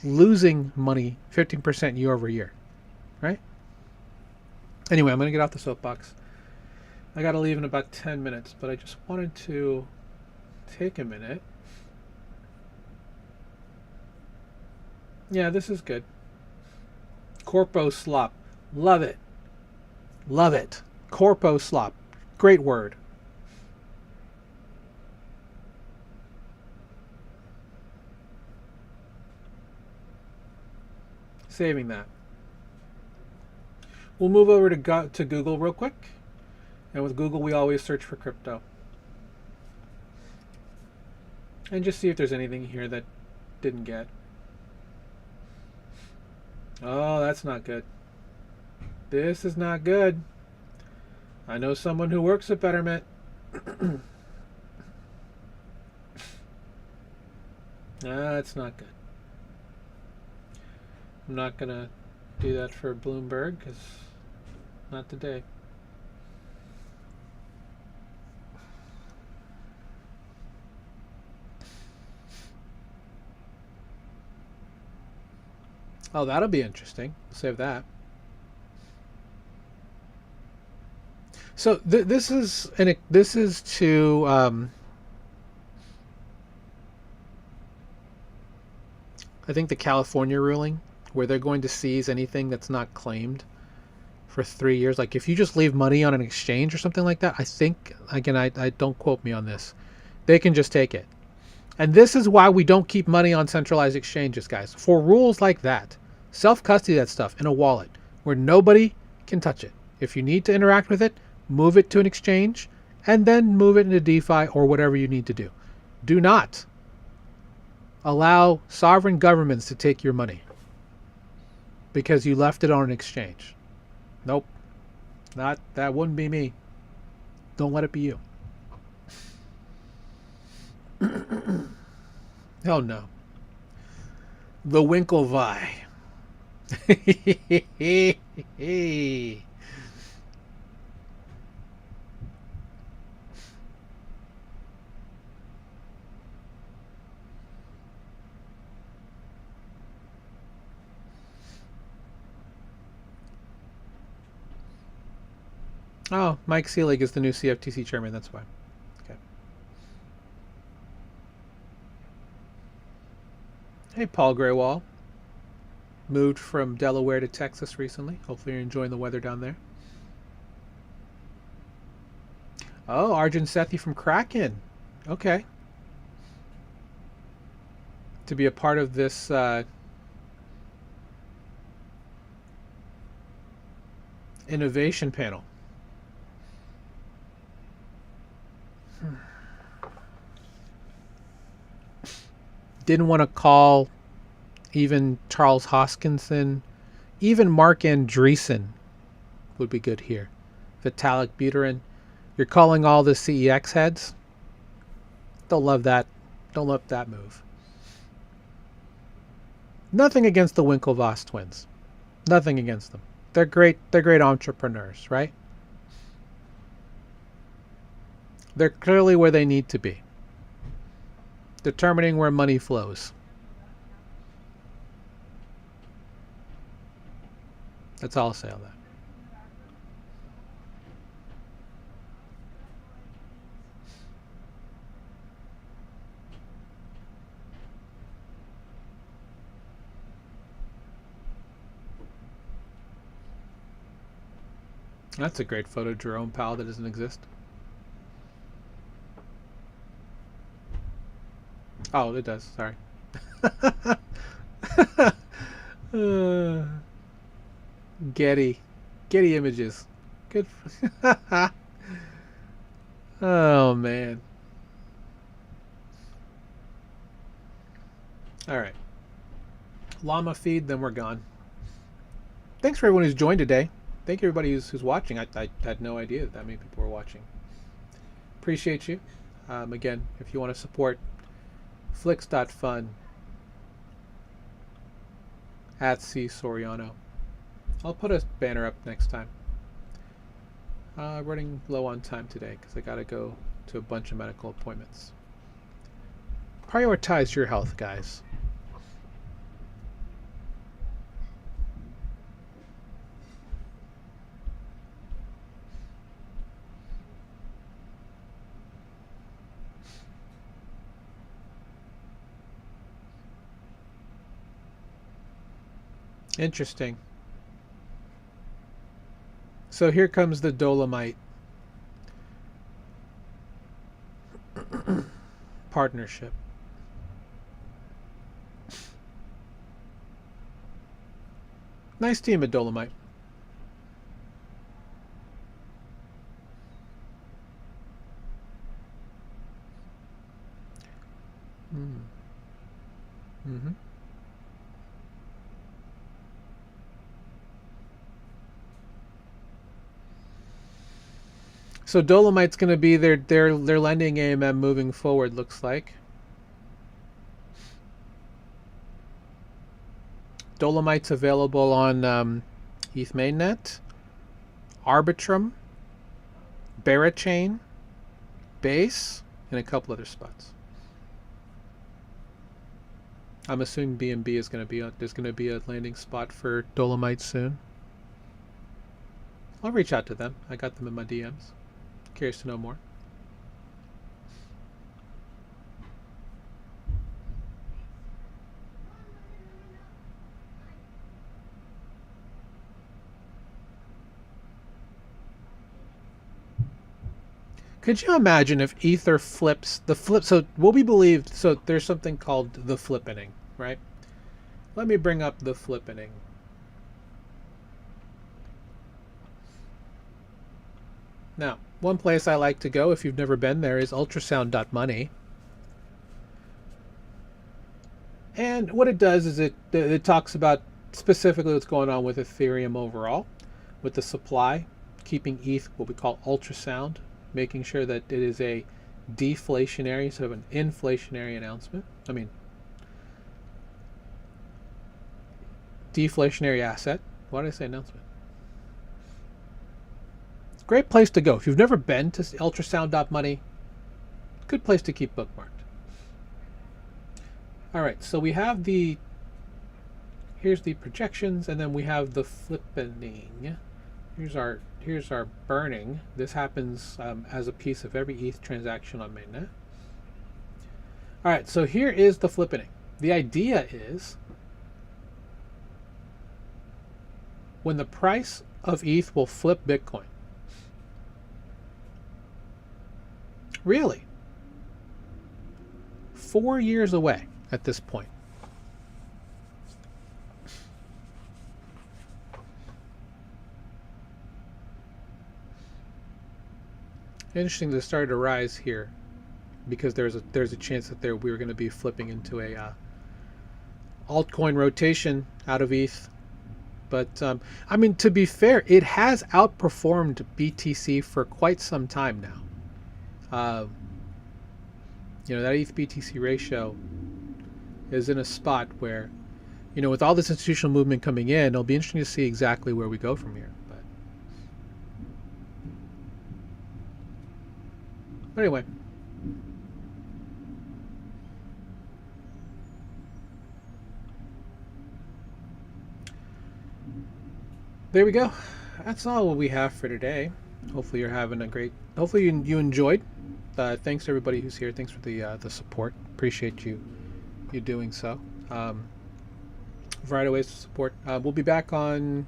losing money 15% year over year, right? Anyway, I'm going to get off the soapbox. I got to leave in about 10 minutes, but I just wanted to take a minute. Yeah, this is good. Corpo slop. Love it. Love it. Corpo slop. Great word. Saving that. We'll move over to Google real quick. And with Google, we always search for crypto. And just see if there's anything here that didn't get. Oh, that's not good. This is not good. I know someone who works at Betterment. That's not good. I'm not going to do that for Bloomberg, because not today. Oh, that'll be interesting. Save that. So this is to I think the California ruling, where they're going to seize anything that's not claimed for 3 years. Like if you just leave money on an exchange or something like that, I think, again, I don't quote me on this, they can just take it. And this is why we don't keep money on centralized exchanges, guys. For rules like that, self-custody that stuff in a wallet where nobody can touch it. If you need to interact with it, move it to an exchange and then move it into DeFi or whatever you need to do. Do not allow sovereign governments to take your money, because you left it on an exchange. Nope. That wouldn't be me. Don't let it be you. Oh no. The Winklevi. Oh, Mike Seelig is the new CFTC chairman. That's why. Okay. Hey, Paul Graywall. Moved from Delaware to Texas recently. Hopefully you're enjoying the weather down there. Oh, Arjun Sethi from Kraken. Okay. To be a part of this innovation panel. Didn't want to call even Charles Hoskinson, even Mark Andreessen would be good here. Vitalik Buterin. You're calling all the CEX heads? Don't love that. Don't love that move. Nothing against the Winklevoss twins. Nothing against them. They're great entrepreneurs, right? They're clearly where they need to be. Determining where money flows. That's all I'll say on that. That's a great photo, Jerome Powell, that doesn't exist. Oh, it does. Sorry. Getty Images. Good. Oh man. All right. Llama feed, then we're gone. Thanks for everyone who's joined today. Thank you everybody who's watching. I had no idea that many people were watching. Appreciate you. Again, if you want to support Flix.fun @C Soriano. I'll put a banner up next time. Running low on time today because I gotta go to a bunch of medical appointments. Prioritize your health, guys. Interesting. So here comes the Dolomite partnership. Nice team at Dolomite. Mm-hmm. So Dolomite's going to be their lending AMM moving forward, looks like. Dolomite's available on ETH mainnet, Arbitrum, Barachain, Base, and a couple other spots. I'm assuming BNB is going to be there's going to be a landing spot for Dolomite soon. I'll reach out to them. I got them in my DMs. Curious to know more. Could you imagine if Ether flips the flip? So what we believed, so there's something called the flippening, right? Let me bring up the flippening. Now, one place I like to go if you've never been there is ultrasound.money. And what it does is it talks about specifically what's going on with Ethereum overall, with the supply, keeping ETH what we call ultrasound, making sure that it is a deflationary instead of an inflationary announcement. I mean, deflationary asset. Why did I say announcement? Great place to go. If you've never been to ultrasound.money, good place to keep bookmarked. All right, so we have here's the projections, and then we have the flippening. Here's our burning. This happens as a piece of every ETH transaction on mainnet. All right, so here is the flippening. The idea is when the price of ETH will flip Bitcoin. Really? 4 years away at this point. Interesting that it started to rise here because there's a chance that we're going to be flipping into a altcoin rotation out of ETH. But I mean, to be fair, it has outperformed BTC for quite some time now. That ETH BTC ratio is in a spot where, with all this institutional movement coming in, it'll be interesting to see exactly where we go from here. But anyway. There we go. That's all we have for today. Hopefully you're having a great. Hopefully you enjoyed. Thanks to everybody who's here. Thanks for the support. Appreciate you doing so. Variety of ways to support. We'll be back on.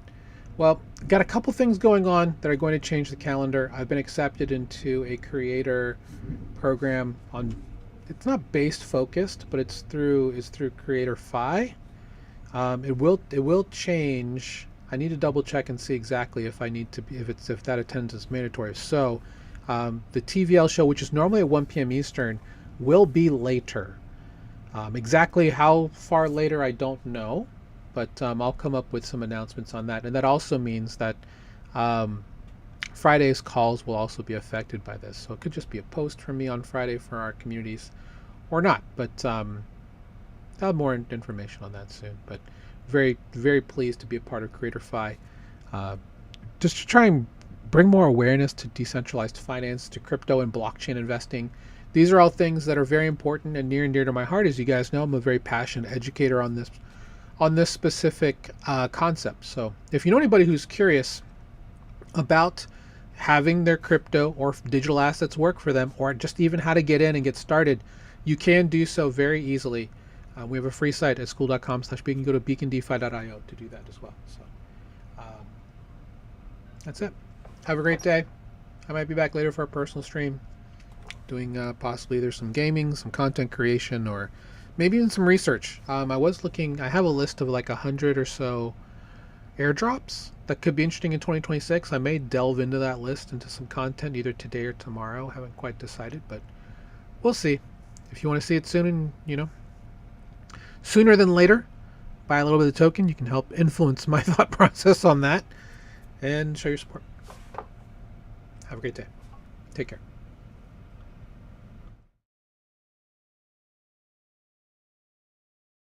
Well, got a couple things going on that are going to change the calendar. I've been accepted into a creator program on. It's not based focused, but it's through Creator Fi. It will change. I need to double check and see exactly if I need to be if that attendance is mandatory. So the TVL show, which is normally at 1 p.m. Eastern, will be later. Exactly how far later I don't know, but I'll come up with some announcements on that. And that also means that Friday's calls will also be affected by this. So it could just be a post from me on Friday for our communities, or not. But I'll have more information on that soon. But very, very pleased to be a part of Creator Fi, just to try and bring more awareness to decentralized finance, to crypto and blockchain investing. These are all things that are very important and near and dear to my heart. As you guys know, I'm a very passionate educator on this specific concept. So if you know anybody who's curious about having their crypto or digital assets work for them, or just even how to get in and get started, you can do so very easily. We have a free site at school.com/beacon. Go to beacondefi.io to do that as well. So that's it. Have a great day. I might be back later for a personal stream, doing possibly either some gaming, some content creation, or maybe even some research. I have a list of like 100 or so airdrops that could be interesting in 2026. I may delve into that list, into some content either today or tomorrow. I haven't quite decided, but we'll see. If you want to see it soon, and sooner than later, buy a little bit of the token. You can help influence my thought process on that and show your support. Have a great day. Take care.